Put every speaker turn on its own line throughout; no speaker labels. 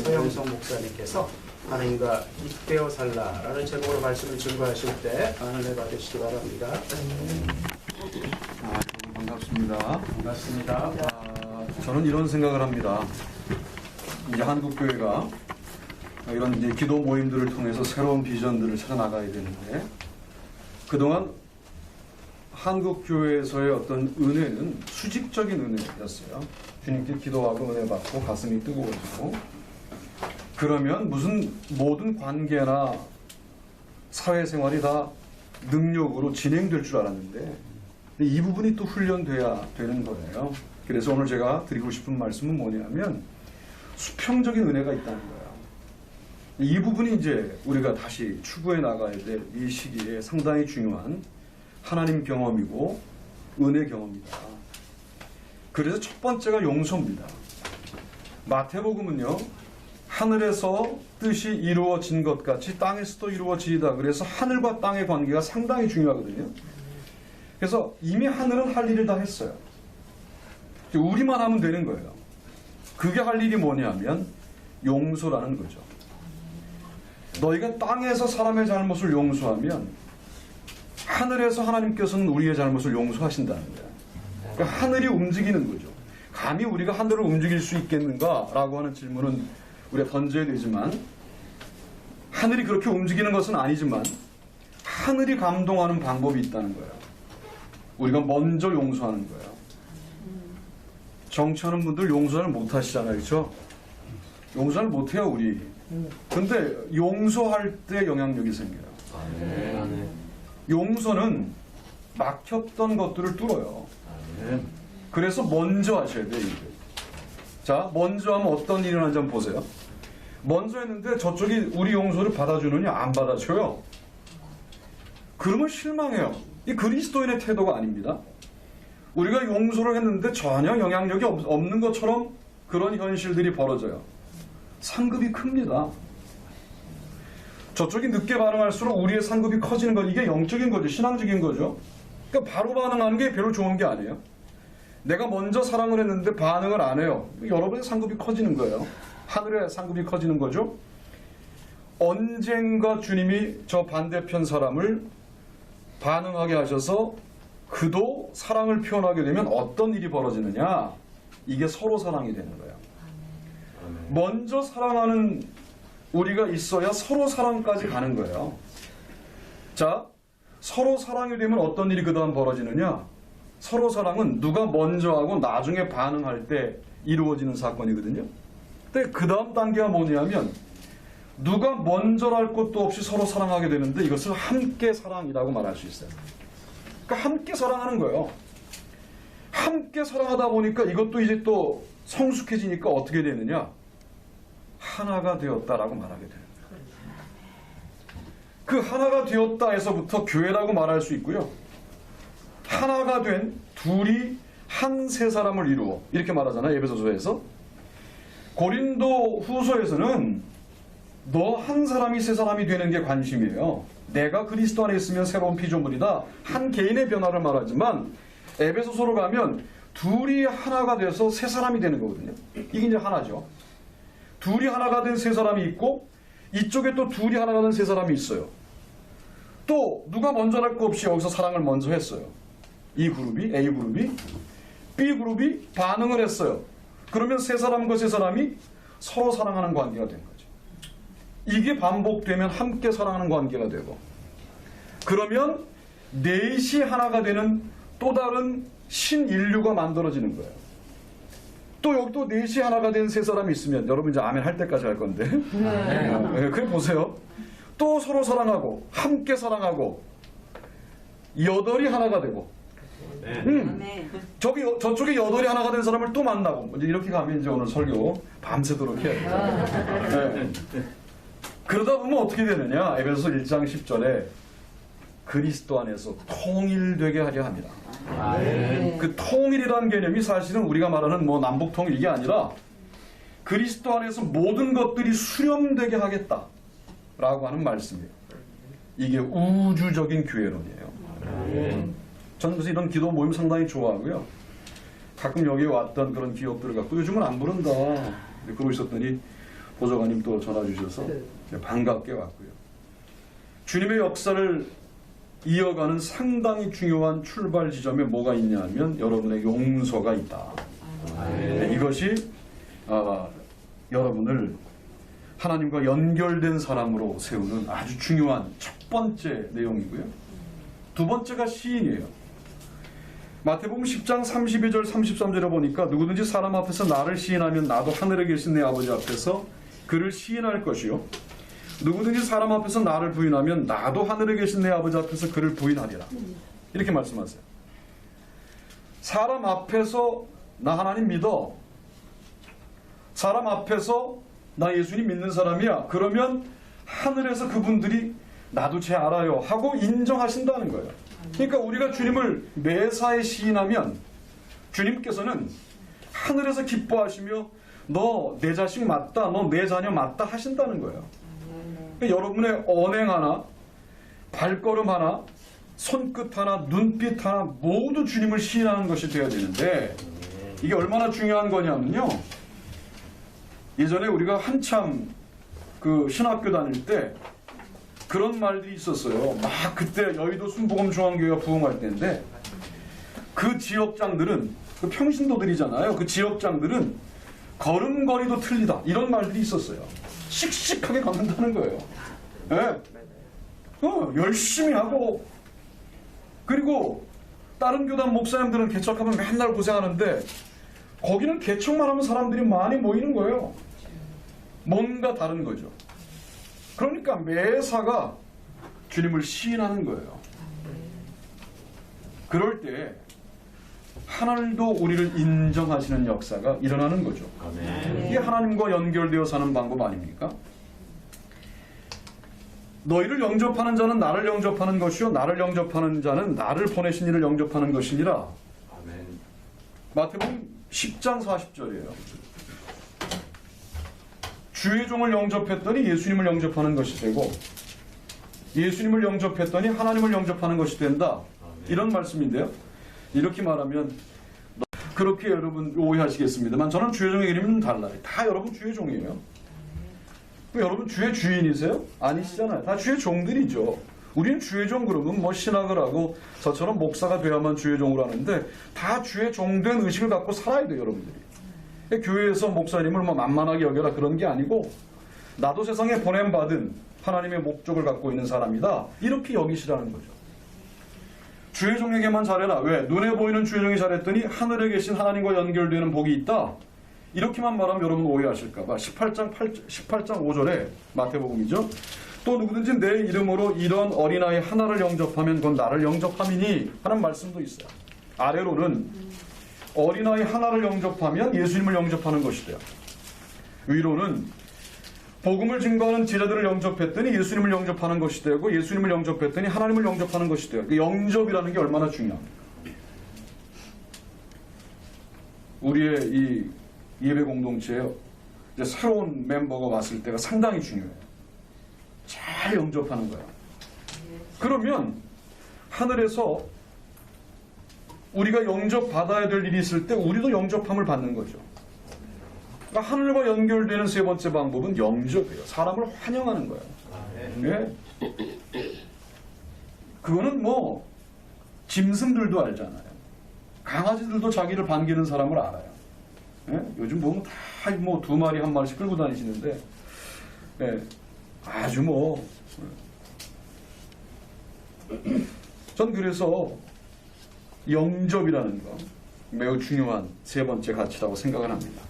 서영석 목사님께서 하나님과 입되어 살라라는 제목으로 말씀을 증거하실 때 은혜 받으시기 바랍니다.
반갑습니다.
반갑습니다.
저는 이런 생각을 합니다. 이제 한국교회가 이런 이제 기도 모임들을 통해서 새로운 비전들을 찾아 나가야 되는데, 그동안 한국교회에서의 어떤 은혜는 수직적인 은혜였어요. 주님께 기도하고 은혜 받고 가슴이 뜨거워지고, 그러면 무슨 모든 관계나 사회생활이 다 능력으로 진행될 줄 알았는데, 이 부분이 또 훈련돼야 되는 거예요. 그래서 오늘 제가 드리고 싶은 말씀은 뭐냐면 수평적인 은혜가 있다는 거예요. 이 부분이 이제 우리가 다시 추구해 나가야 될 이 시기에 상당히 중요한 하나님 경험이고 은혜 경험이다. 그래서 첫 번째가 용서입니다. 마태복음은요, 하늘에서 뜻이 이루어진 것 같이 땅에서도 이루어지이다. 그래서 하늘과 땅의 관계가 상당히 중요하거든요. 그래서 이미 하늘은 할 일을 다 했어요. 우리만 하면 되는 거예요. 그게 할 일이 뭐냐면 용서라는 거죠. 너희가 땅에서 사람의 잘못을 용서하면 하늘에서 하나님께서는 우리의 잘못을 용서하신다는 거예요. 그러니까 하늘이 움직이는 거죠. 감히 우리가 하늘을 움직일 수 있겠는가라고 하는 질문은 우리가 던져야 되지만, 하늘이 그렇게 움직이는 것은 아니지만 하늘이 감동하는 방법이 있다는 거예요. 우리가 먼저 용서하는 거예요. 정치하는 분들 용서를 못 하시잖아요. 그렇죠? 용서를 못 해요, 우리. 근데 용서할 때 영향력이 생겨요. 용서는 막혔던 것들을 뚫어요. 그래서 먼저 하셔야 돼요. 자, 먼저 하면 어떤 일이 일어나는지 한번 보세요. 먼저 했는데 저쪽이 우리 용서를 받아주느냐, 안 받아줘요. 그러면 실망해요. 이 그리스도인의 태도가 아닙니다. 우리가 용서를 했는데 전혀 영향력이 없는 것처럼 그런 현실들이 벌어져요. 상급이 큽니다. 저쪽이 늦게 반응할수록 우리의 상급이 커지는 건 이게 영적인 거죠. 신앙적인 거죠. 그러니까 바로 반응하는 게 별로 좋은 게 아니에요. 내가 먼저 사랑을 했는데 반응을 안 해요. 여러분의 상급이 커지는 거예요. 하늘의 상급이 커지는 거죠. 언젠가 주님이 저 반대편 사람을 반응하게 하셔서 그도 사랑을 표현하게 되면 어떤 일이 벌어지느냐? 이게 서로 사랑이 되는 거예요. 먼저 사랑하는 우리가 있어야 서로 사랑까지 가는 거예요. 자, 서로 사랑이 되면 어떤 일이 그 다음 벌어지느냐? 서로 사랑은 누가 먼저 하고 나중에 반응할 때 이루어지는 사건이거든요. 근데 그 다음 단계가 뭐냐면 누가 먼저 할 것도 없이 서로 사랑하게 되는데 이것을 함께 사랑이라고 말할 수 있어요. 그러니까 함께 사랑하는 거예요. 함께 사랑하다 보니까 이것도 이제 또 성숙해지니까 어떻게 되느냐? 하나가 되었다라고 말하게 돼요. 그 하나가 되었다에서부터 교회라고 말할 수 있고요. 하나가 된 둘이 한 세 사람을 이루어, 이렇게 말하잖아요. 에베소서에서. 고린도 후서에서는 너 한 사람이 세 사람이 되는 게 관심이에요. 내가 그리스도 안에 있으면 새로운 피조물이다. 한 개인의 변화를 말하지만 에베소서로 가면 둘이 하나가 돼서 세 사람이 되는 거거든요. 이게 이제 하나죠. 둘이 하나가 된 세 사람이 있고 이쪽에 또 둘이 하나가 된 세 사람이 있어요. 또 누가 먼저 할 거 없이 여기서 사랑을 먼저 했어요. 이 그룹이, A 그룹이, B 그룹이 반응을 했어요. 그러면 세 사람과 세 사람이 서로 사랑하는 관계가 된 거죠. 이게 반복되면 함께 사랑하는 관계가 되고, 그러면 넷이 하나가 되는 또 다른 신인류가 만들어지는 거예요. 또 여기 또 넷이 하나가 된 세 사람이 있으면, 여러분 이제 아멘 할 때까지 할 건데, 그래 보세요. 또 서로 사랑하고 함께 사랑하고 여덟이 하나가 되고, 저쪽에 여덟이 하나가 된 사람을 또 만나고, 이제 이렇게 가면 이제 오늘 설교 밤새도록 해야 돼요. 그러다 보면 어떻게 되느냐? 에베소서 1장 10절에 그리스도 안에서 통일되게 하려 합니다. 그 통일이라는 개념이 사실은 우리가 말하는 뭐 남북 통일 이게 아니라 그리스도 안에서 모든 것들이 수렴되게 하겠다라고 하는 말씀이에요. 이게 우주적인 교회론이에요. 저는 그래서 이런 기도 모임 상당히 좋아하고요. 가끔 여기 왔던 그런 기억들을 갖고 요즘은 안 부른다 그러고 있었더니 보좌관님 또 전화 주셔서 반갑게 왔고요. 주님의 역사를 이어가는 상당히 중요한 출발 지점에 뭐가 있냐 하면 여러분의 용서가 있다. 네, 이것이 여러분을 하나님과 연결된 사람으로 세우는 아주 중요한 첫 번째 내용이고요. 두 번째가 시인이에요. 마태복음 10장 32절 33절에 보니까 누구든지 사람 앞에서 나를 시인하면 나도 하늘에 계신 내 아버지 앞에서 그를 시인할 것이요 누구든지 사람 앞에서 나를 부인하면 나도 하늘에 계신 내 아버지 앞에서 그를 부인하리라. 이렇게 말씀하세요. 사람 앞에서 나 하나님 믿어. 사람 앞에서 나 예수님 믿는 사람이야. 그러면 하늘에서 그분들이 나도 쟤 알아요 하고 인정하신다는 거예요. 그러니까 우리가 주님을 매사에 시인하면 주님께서는 하늘에서 기뻐하시며 너 내 자식 맞다, 너 내 자녀 맞다 하신다는 거예요. 그러니까 여러분의 언행 하나, 발걸음 하나, 손끝 하나, 눈빛 하나 모두 주님을 시인하는 것이 되어야 되는데 이게 얼마나 중요한 거냐면요. 예전에 우리가 한참 그 신학교 다닐 때 그런 말들이 있었어요. 막 그때 여의도 순복음중앙교회가 부흥할 때인데 그 지역장들은 그 평신도들이잖아요. 그 지역장들은 걸음걸이도 틀리다 이런 말들이 있었어요. 씩씩하게 걷는다는 거예요. 네. 열심히 하고 그리고 다른 교단 목사님들은 개척하면 맨날 고생하는데 거기는 개척만 하면 사람들이 많이 모이는 거예요. 뭔가 다른 거죠. 그러니까 매사가 주님을 시인하는 거예요. 그럴 때 하늘도 우리를 인정하시는 역사가 일어나는 거죠. 이게 하나님과 연결되어 사는 방법 아닙니까? 너희를 영접하는 자는 나를 영접하는 것이요 나를 영접하는 자는 나를 보내신 이를 영접하는 것이니라. 마태복음 10장 40절이에요. 주의 종을 영접했더니 예수님을 영접하는 것이 되고 예수님을 영접했더니 하나님을 영접하는 것이 된다. 이런 말씀인데요. 이렇게 말하면 그렇게 여러분 오해하시겠습니다만 저는 주의 종의 이름은 달라요. 다 여러분 주의 종이에요. 여러분 주의 주인이세요? 아니시잖아요. 다 주의 종들이죠. 우리는 주의 종 그러면 뭐 신학을 하고 저처럼 목사가 돼야만 주의 종을 하는데 다 주의 종된 의식을 갖고 살아야 돼요, 여러분들이. 교회에서 목사님을 뭐 만만하게 여겨라 그런 게 아니고 나도 세상에 보냄받은 하나님의 목적을 갖고 있는 사람이다. 이렇게 여기시라는 거죠. 주의 종에게만 잘해라. 왜? 눈에 보이는 주의 종이 잘했더니 하늘에 계신 하나님과 연결되는 복이 있다. 이렇게만 말하면 여러분 오해하실까봐 18장 5절에 마태복음이죠. 또 누구든지 내 이름으로 이런 어린아이 하나를 영접하면 그건 나를 영접함이니 하는 말씀도 있어요. 아래로는 어린아이 하나를 영접하면 예수님을 영접하는 것이 돼요. 위로는 복음을 증거하는 제자들을 영접했더니 예수님을 영접하는 것이 되고 예수님을 영접했더니 하나님을 영접하는 것이 돼요. 그 영접이라는 게 얼마나 중요합니까? 우리의 이 예배 공동체에 이제 새로운 멤버가 왔을 때가 상당히 중요해요. 잘 영접하는 거예요. 그러면 하늘에서 우리가 영접받아야 될 일이 있을 때 우리도 영접함을 받는 거죠. 그러니까 하늘과 연결되는 세 번째 방법은 영접이에요. 사람을 환영하는 거예요. 네? 그거는 뭐 짐승들도 알잖아요. 강아지들도 자기를 반기는 사람을 알아요. 네? 요즘 보면 다 뭐 2마리 1마리씩 끌고 다니시는데 네. 아주 뭐 전 그래서 영접이라는 거 매우 중요한 세 번째 가치라고 생각을 합니다.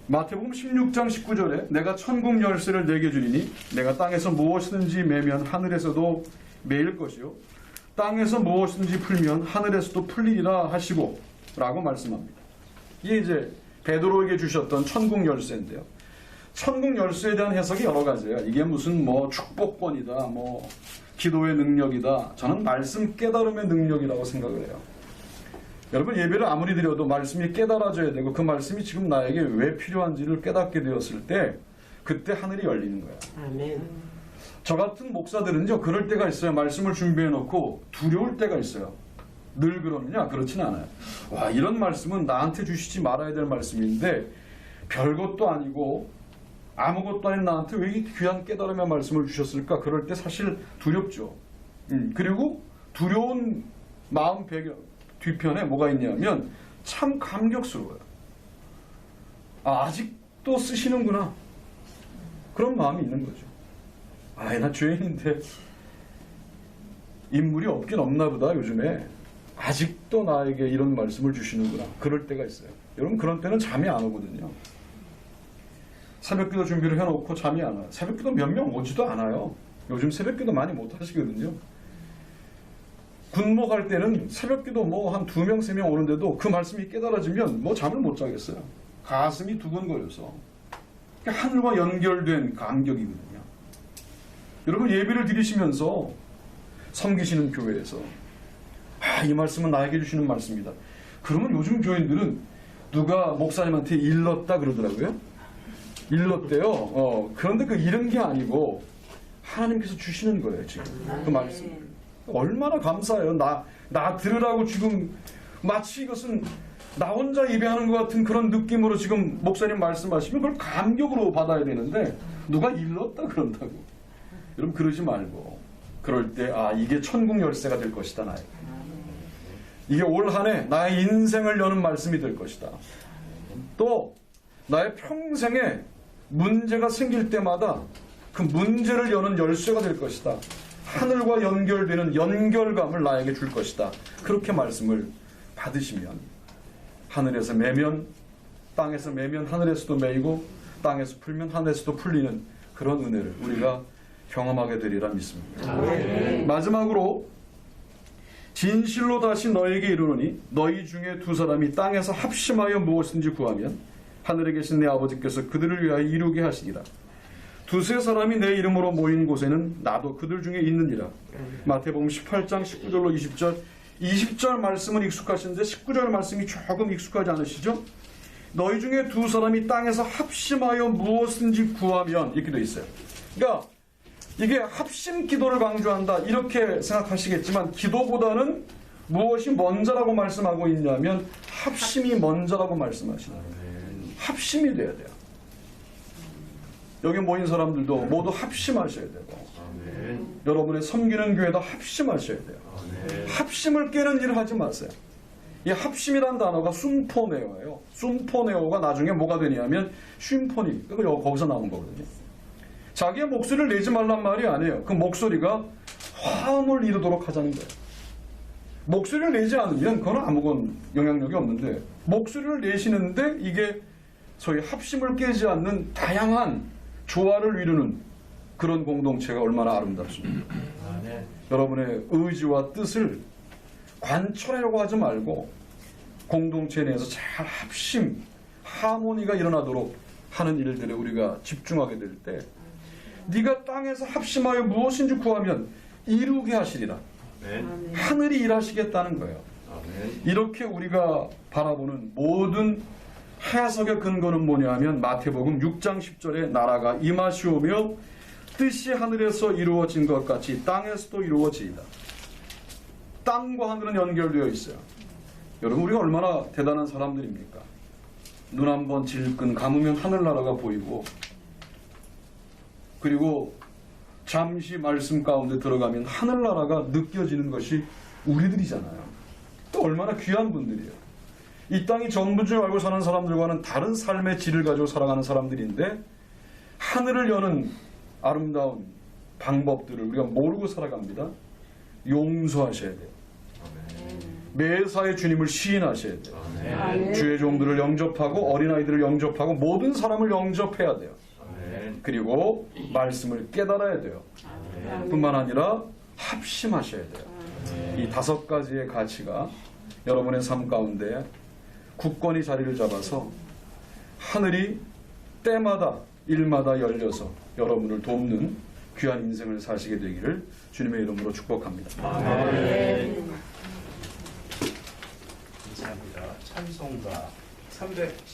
마태복음 16장 19절에 내가 천국 열쇠를 내게 주리니 내가 땅에서 무엇이든지 매면 하늘에서도 매일 것이요 땅에서 무엇이든지 풀면 하늘에서도 풀리리라 하시고 라고 말씀합니다. 이게 이제 베드로에게 주셨던 천국 열쇠인데요. 천국 열쇠에 대한 해석이 여러 가지예요. 이게 무슨 뭐 축복권이다, 뭐 기도의 능력이다. 저는 말씀 깨달음의 능력이라고 생각을 해요. 여러분 예배를 아무리 드려도 말씀이 깨달아져야 되고 그 말씀이 지금 나에게 왜 필요한지를 깨닫게 되었을 때 그때 하늘이 열리는 거예요.
아멘.
저 같은 목사들은요 그럴 때가 있어요. 말씀을 준비해 놓고 두려울 때가 있어요. 늘 그러느냐? 그렇진 않아요. 와 이런 말씀은 나한테 주시지 말아야 될 말씀인데 별것도 아니고 아무것도 아닌 나한테 왜 이렇게 귀한 깨달음의 말씀을 주셨을까? 그럴 때 사실 두렵죠. 그리고 두려운 마음 배경 뒤편에 뭐가 있냐면 참 감격스러워요. 아직도 쓰시는구나. 그런 마음이 있는 거죠. 나 죄인인데 인물이 없긴 없나 보다 요즘에. 아직도 나에게 이런 말씀을 주시는구나. 그럴 때가 있어요. 여러분 그런 때는 잠이 안 오거든요. 새벽기도 준비를 해놓고 잠이 안 와요. 새벽기도 몇 명 오지도 않아요. 요즘 새벽기도 많이 못 하시거든요. 군목할 때는 새벽기도 뭐 한 2명, 3명 오는데도 그 말씀이 깨달아지면 뭐 잠을 못 자겠어요. 가슴이 두근거려서. 하늘과 연결된 감격이거든요. 여러분 예배를 드리시면서 섬기시는 교회에서 이 말씀은 나에게 주시는 말씀이다. 그러면 요즘 교인들은 누가 목사님한테 일렀다 그러더라고요. 일렀대요. 그런데 그 잃은 게 아니고 하나님께서 주시는 거예요. 지금 그 말씀. 얼마나 감사해요. 나 들으라고 지금 마치 이것은 나 혼자 예배하는 것 같은 그런 느낌으로 지금 목사님 말씀하시면 그걸 감격으로 받아야 되는데 누가 일렀다 그런다고. 여러분 그러지 말고 그럴 때 이게 천국 열쇠가 될 것이다. 나에게. 이게 올 한 해 나의 인생을 여는 말씀이 될 것이다. 또 나의 평생에 문제가 생길 때마다 그 문제를 여는 열쇠가 될 것이다. 하늘과 연결되는 연결감을 나에게 줄 것이다. 그렇게 말씀을 받으시면 하늘에서 매면 땅에서 매면 하늘에서도 매이고 땅에서 풀면 하늘에서도 풀리는 그런 은혜를 우리가 경험하게 되리라 믿습니다. 마지막으로 진실로 다시 너에게 이르노니 너희 중에 2사람이 땅에서 합심하여 무엇인지 구하면 하늘에 계신 내 아버지께서 그들을 위하여 이루게 하시리라. 2-3사람이 내 이름으로 모인 곳에는 나도 그들 중에 있느니라. 마태복음 18장 19절로 20절 20절 말씀은 익숙하신데 19절 말씀이 조금 익숙하지 않으시죠? 너희 중에 2사람이 땅에서 합심하여 무엇인지 구하면 이렇게 돼 있어요. 그러니까 이게 합심 기도를 강조한다 이렇게 생각하시겠지만 기도보다는 무엇이 먼저라고 말씀하고 있냐면 합심이 먼저라고 말씀하시는 거예요. 합심이 돼야 돼요. 여기 모인 사람들도 모두 합심하셔야 되고 여러분의 섬기는 교회도 합심하셔야 돼요. 합심을 깨는 일을 하지 마세요. 이 합심이라는 단어가 숨포네오예요. 숨포네오가 나중에 뭐가 되냐면 쉼포니 거기서 나온 거거든요. 자기의 목소리를 내지 말란 말이 아니에요. 그 목소리가 화음을 이루도록 하자는 거예요. 목소리를 내지 않으면 그건 아무건 영향력이 없는데 목소리를 내시는데 이게 소위 합심을 깨지 않는 다양한 조화를 이루는 그런 공동체가 얼마나 아름답습니까? 여러분의 의지와 뜻을 관철하려고 하지 말고 공동체 내에서 잘 합심, 하모니가 일어나도록 하는 일들에 우리가 집중하게 될 때 네가 땅에서 합심하여 무엇인지 구하면 이루게 하시리라. 하늘이 일하시겠다는 거예요. 이렇게 우리가 바라보는 모든 해석의 근거는 뭐냐면 마태복음 6장 10절에 나라가 임하시오며 뜻이 하늘에서 이루어진 것 같이 땅에서도 이루어지이다. 땅과 하늘은 연결되어 있어요. 여러분 우리가 얼마나 대단한 사람들입니까? 눈 한번 질끈 감으면 하늘나라가 보이고 그리고 잠시 말씀 가운데 들어가면 하늘나라가 느껴지는 것이 우리들이잖아요. 또 얼마나 귀한 분들이에요. 이 땅이 전부인 줄 알고 사는 사람들과는 다른 삶의 질을 가지고 살아가는 사람들인데 하늘을 여는 아름다운 방법들을 우리가 모르고 살아갑니다. 용서하셔야 돼요. 매사에 주님을 시인하셔야 돼요. 주의 종들을 영접하고 어린아이들을 영접하고 모든 사람을 영접해야 돼요. 그리고 말씀을 깨달아야 돼요. 뿐만 아니라 합심하셔야 돼요. 이 5가지의 가치가 여러분의 삶 가운데 굳건히 자리를 잡아서 하늘이 때마다 일마다 열려서 여러분을 돕는 귀한 인생을 사시게 되기를 주님의 이름으로 축복합니다.
감사합니다. 찬송가 300